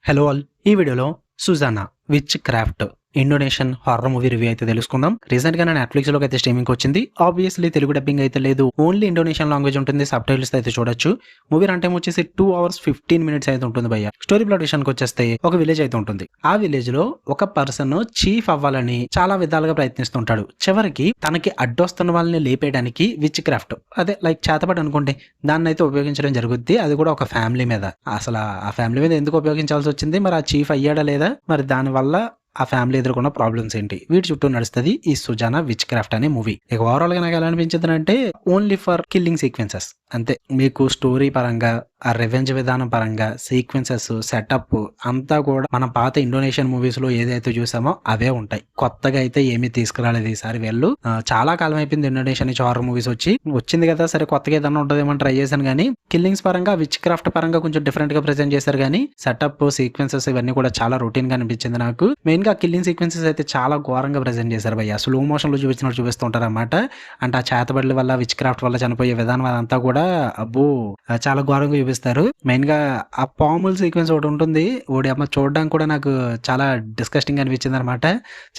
Hello all, ఈ వీడియోలో Suzzanna witchcraft Indonesian horror movie review అయితే తెలుసుకుందాం. రీసెంట్ గా నెట్ఫ్లిక్స్ లోకి అయితే స్ట్రీమింగ్ వచ్చింది. ఆబ్వియస్లీ తెలుగు డబ్బింగ్ అయితే లేదు, ఓన్లీ ఇండోనేషియన్ లాంగ్వేజ్ ఉంటుంది. సబ్ టైటిల్స్ అయితే చూడొచ్చు. మూవీ రన్ టైం వచ్చేసి 2 hours 15 minutes అయితే ఉంటుంది భయ్య. స్టోరీ ప్లాట్ విషయానికి వచ్చేస్తే ఒక విలేజ్ అయితే ఉంటుంది. ఆ విలేజ్ లో ఒక పర్సన్ చీఫ్ అవ్వాలని చాలా విధాలుగా ప్రయత్నిస్తుంటాడు. చివరికి తనకి అడ్డొస్తున్న వాళ్ళని లేపేయడానికి విచ్ క్రాఫ్ట్, అదే లైక్ చేతపడి అనుకోండి, దాన్ని అయితే ఉపయోగించడం జరుగుద్ది. అది కూడా ఒక ఫ్యామిలీ మీద. అసలు ఆ ఫ్యామిలీ మీద ఎందుకు ఉపయోగించాల్సి వచ్చింది, మరి ఆ చీఫ్ అయ్యాడా లేదా, మరి దాని వల్ల ఆ ఫ్యామిలీ ఎదుర్కొన్న ప్రాబ్లమ్స్ ఏంటి, వీటి చుట్టూ నడుస్తుంది ఈ సుజానా విచ్ క్రాఫ్ట్ అనే మూవీ. ఇక ఓవరాల్ గా నాకు ఎలా అనిపించింది అంటే, ఓన్లీ ఫర్ కిల్లింగ్ సీక్వెన్సెస్ అంతే. మీకు స్టోరీ పరంగా, ఆ రివెంజ్ విధానం పరంగా, సీక్వెన్సెస్, సెటప్ అంతా కూడా మన పాత ఇండోనేషియన్ మూవీస్ లో ఏదైతే చూసామో అవే ఉంటాయి. కొత్తగా అయితే ఏమీ తీసుకురాలేదు ఈసారి వీళ్ళు. చాలా కాలం అయిపోయింది ఇండోనేషియన్ నుంచి హారర్ మూవీస్ వచ్చింది కదా, సరే కొత్తగా ఏదన్నా ఉంటుందేమో ట్రై చేశాను కానీ, కిల్లింగ్స్ పరంగా విచ్ క్రాఫ్ట్ పరంగా కొంచెం డిఫరెంట్ గా ప్రెజెంట్ చేశారు కానీ, సెటప్, సీక్వెన్సెస్ ఇవన్నీ కూడా చాలా రొటీన్ గా అనిపించింది నాకు. మెయిన్ గా కిల్లింగ్ సీక్వెన్సెస్ అయితే చాలా ఘోరంగా ప్రెజెంట్ చేశారు భయ్య. స్లో మోషన్ లో చూపించినట్టు చూపిస్తుంటారు అనమాట. అంటే ఆ చేతబడుల వల్ల, విచ్ క్రాఫ్ట్ వల్ల చనిపోయే విధానం అదంతా కూడా అబ్బో చాలా ఘోరంగా చూపిస్తారు. మెయిన్ గా ఆ పాముల సీక్వెన్స్ ఒకటి ఉంటుంది, ఓడి అమ్మ చూడడానికి కూడా నాకు చాలా డిస్కస్టింగ్ అనిపించింది అనమాట.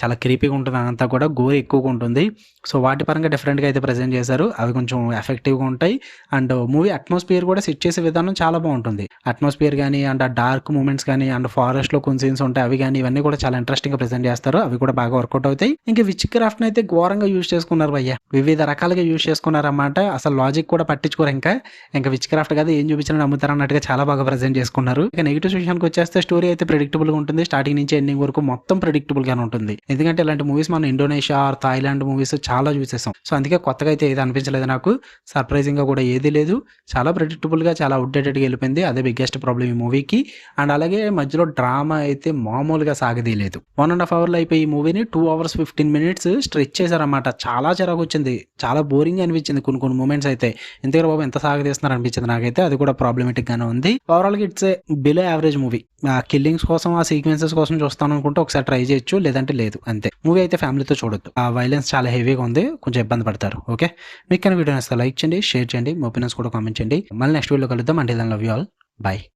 చాలా క్రీపీగా ఉంటుంది, అదంతా కూడా గోరు ఎక్కువగా ఉంటుంది. సో వాటి పరంగా డిఫరెంట్ గా అయితే ప్రెజెంట్ చేశారు. అవి కొంచెం ఎఫెక్టివ్ గా ఉంటాయి. అండ్ మూవీ అట్మాస్ఫియర్ కూడా సెట్ చేసే విధానం చాలా బాగుంటుంది. అట్మాస్ఫియర్ కానీ, అండ్ ఆ డార్క్ మూమెంట్స్ కానీ, అండ్ ఫారెస్ట్ లో కొన్ని సీన్స్ ఉంటాయి, అవి కానీ ఇవన్నీ కూడా చాలా ఇంట్రెస్టింగ్ గా ప్రెజెంట్ చేస్తారు. అవి కూడా బాగా వర్కౌట్ అవుతాయి. ఇంకా విచ్ క్రాఫ్ట్ అయితే ఘోరంగా యూజ్ చేసుకున్నారు భయ్య, వివిధ రకాలుగా యూజ్ చేసుకున్నారు అన్నమాట. అసలు లాజిక్ కూడా పట్టించుకోరు. ఇంకా విచ్ క్రాఫ్ట్ కదా, ఏం చూపించినా నమ్ముతారు అన్నట్టుగా చాలా బాగా ప్రెజెంట్ చేసుకున్నారు. ఇక నెగిటివ్ విషయానికి వచ్చేస్తే, స్టోరీ అయితే ప్రెడిక్టబుల్ గా ఉంటుంది. స్టార్టింగ్ నుంచి ఎండింగ్ వరకు మొత్తం ప్రెడిక్టబుల్ గానే ఉంటుంది. ఎందుకంటే ఇలాంటి మూవీస్ మనం ఇండోనేషియా ఆర్ థాయిలాండ్ మూవీస్ చాలా చూసేసాం. సో అందుకే కొత్తగా అయితే ఏది అనిపించలేదు నాకు. సర్ప్రైజింగ్ గా కూడా ఏది లేదు. చాలా ప్రెడిక్టబుల్ గా, చాలా అవుట్డేటెడ్ గా వెళ్ళిపోయింది. అదే బిగ్గెస్ట్ ప్రాబ్లం ఈ మూవీకి. అండ్ అలాగే మధ్యలో డ్రామా అయితే మామూలుగా సాగదీయలేదు. 1.5 hours అయిపోయి ఈ మూవీని 2 hours 15 minutes స్ట్రెచ్ చేశారన్నమాట. చాలా చిరాకు వచ్చింది, చాలా బోరింగ్ అనిపించింది కొన్ని మూమెంట్స్ అయితే. ఎందుకంటే బాబు ఎంత సాగదీస్తున్నారు అనిపించింది నాకైతే. అది కూడా ప్రాబ్లమేటిక్ గానే ఉంది. ఓవరాల్ గా it's a below average movie. ఆ కిల్లింగ్స్ కోసం, ఆ సీక్వెన్సెస్ కోసం చూస్తాను అనుకుంటే ఒకసారి ట్రై చేయొచ్చు, లేదంటే లేదు, అంతే. మూవీ అయితే ఫ్యామిలీతో చూడొద్దు. ఆ వైలెన్స్ చాలా హెవీగా ఉంది, కొంచెం ఇబ్బంది పడతారు. ఓకే, మీకు కానీ వీడియో నచ్చితే లైక్ చేయండి, షేర్ చేయండి, మీ ఒపీనియన్స్ కూడా కామెంట్ చేయండి. మళ్ళీ నెక్స్ట్ వీడియో కలుద్దాం. Until then love you all, by.